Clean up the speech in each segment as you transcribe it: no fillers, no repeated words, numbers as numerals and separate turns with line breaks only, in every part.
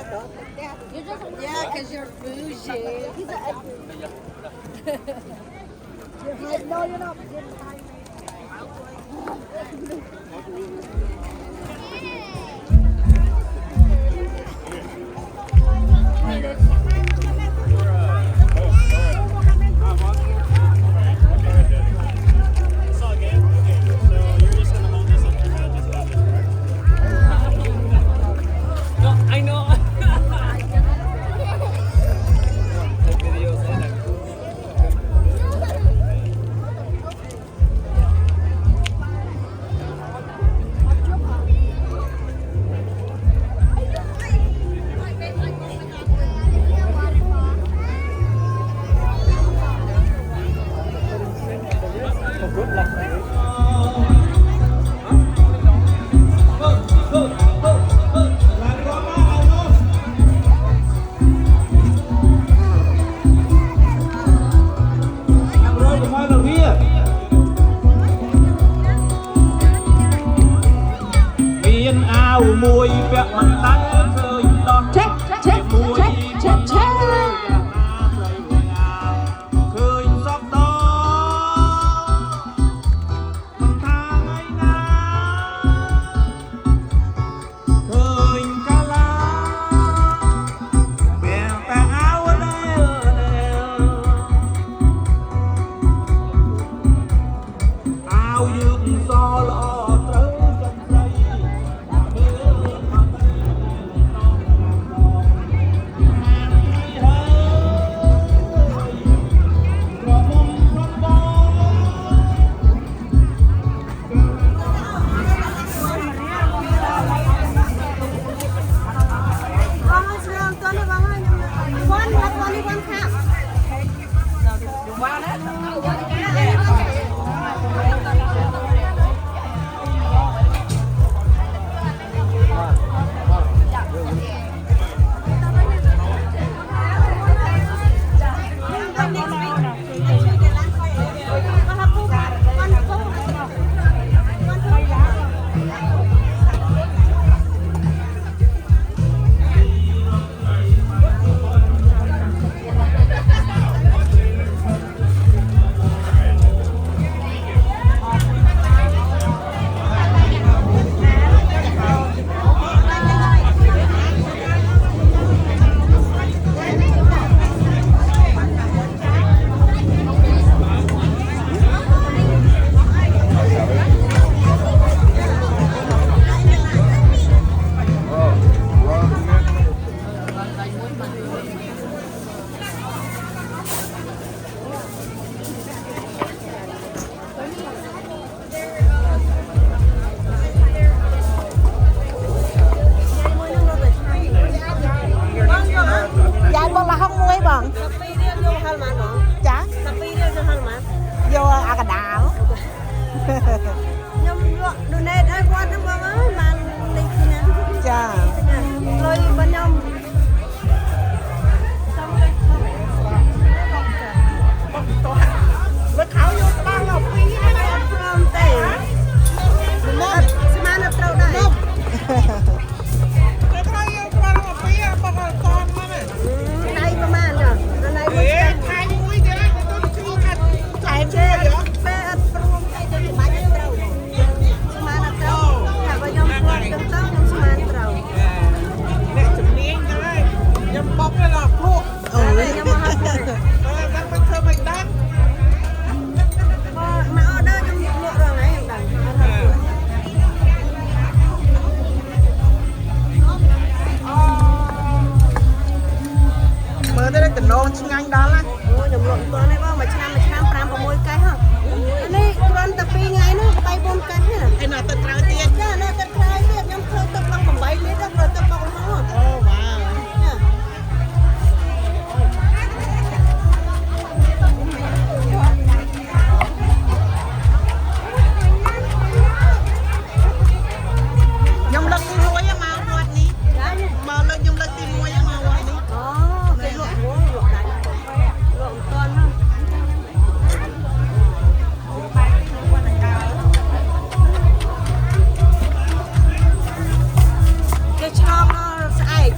Yeah, because you're bougie. No, you're not.
I know. The videos and good luck. Mùi vẹn mặt tay rơi đón chết mùi chết khơi giọt đó mình thang ấy na khơi ca la bè tà áo áo dương gió lọ trâu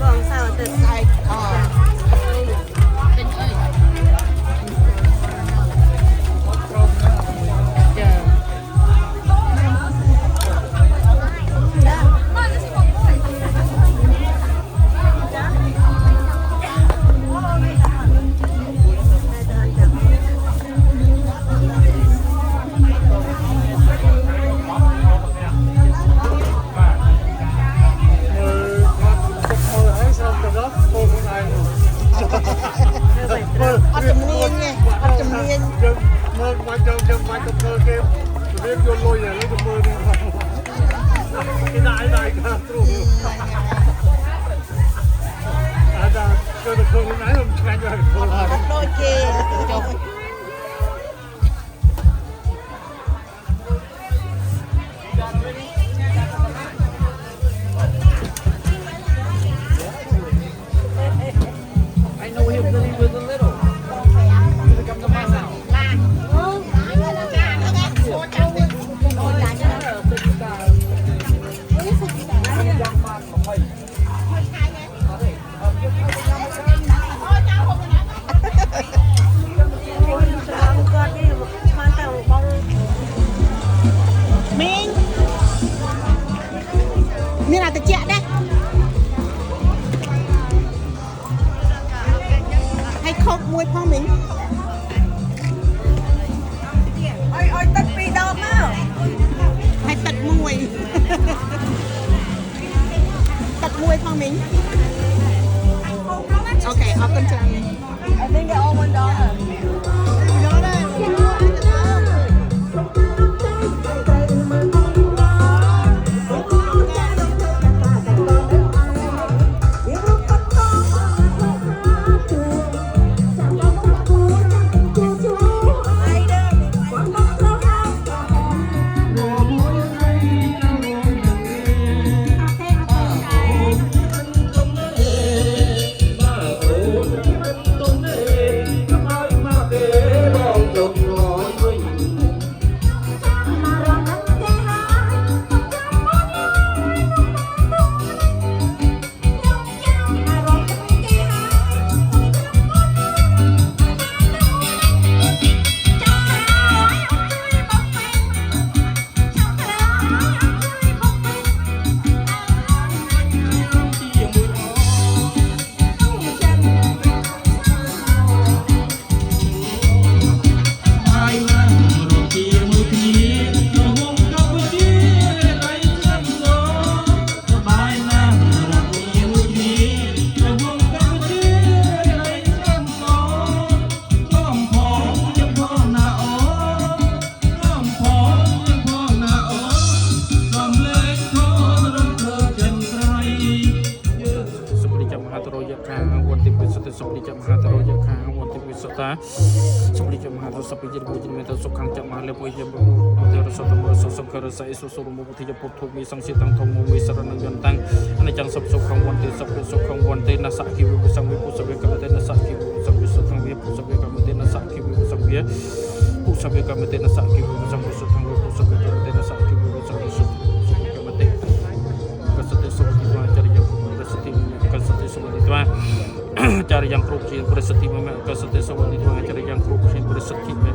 បងសៅទៅខែកពេញអីចា អត់ជំនាញទេអត់ជំនាញយើងមើលមកយើងមកទៅមើលគេរៀបយកលុយឥឡូវទៅមើលនេះគេដាក់ឲ្យខាងទ្រូអាဒါគឺទៅខ្លួនណាខ្ញុំឆ្ងាញ់ដល់ខ្លួនអត់ដូចគេចុះមានអាតិចដែរឲ្យខោកមួយផងមិញឲ្យទឹកពីរដងមកឲ្យទឹកមួយទឹកមួយផងមិញអូខេអរគុណច្រើន I think they all $1 សព្វជាតិមួយជំនឿទៅសុខខាងចាំមកលើពុយជាបុទ្រសតមសសង្ករសៃសុសុរមុទិយពុទ្ធវិសង្សិតាំងធម្មវិសរណយន្តតាំងអនិច្ចំសុខសុខងវន្តិសុខសុខងវន្តិនសគិវិសង្វិពុសវេកមតេនសគិវិសង្វិសុខងវិពុសវេកមតេនសគិវិសង្វិពុសវេកមតេនសគិវិសង្វិសុខងវិពុសវេកមតេនសគិវិសង្វិសុខកមតេកសតិសុខវិចរិយកសតិកសតិសុខវិចារយ៉ាងគ្រប់ជាប្រសិទ្ធិមេកសតិសុខវិចារយ៉ាងគ្រប់ជាប្រសិទ្ធិមេ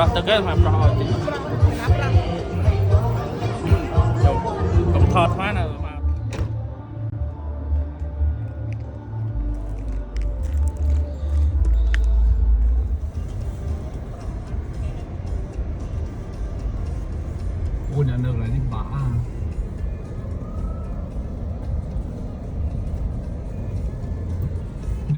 ប្រោះទៅគេមកប្រោះឲ្យតិចខ្ញុំថតស្មាន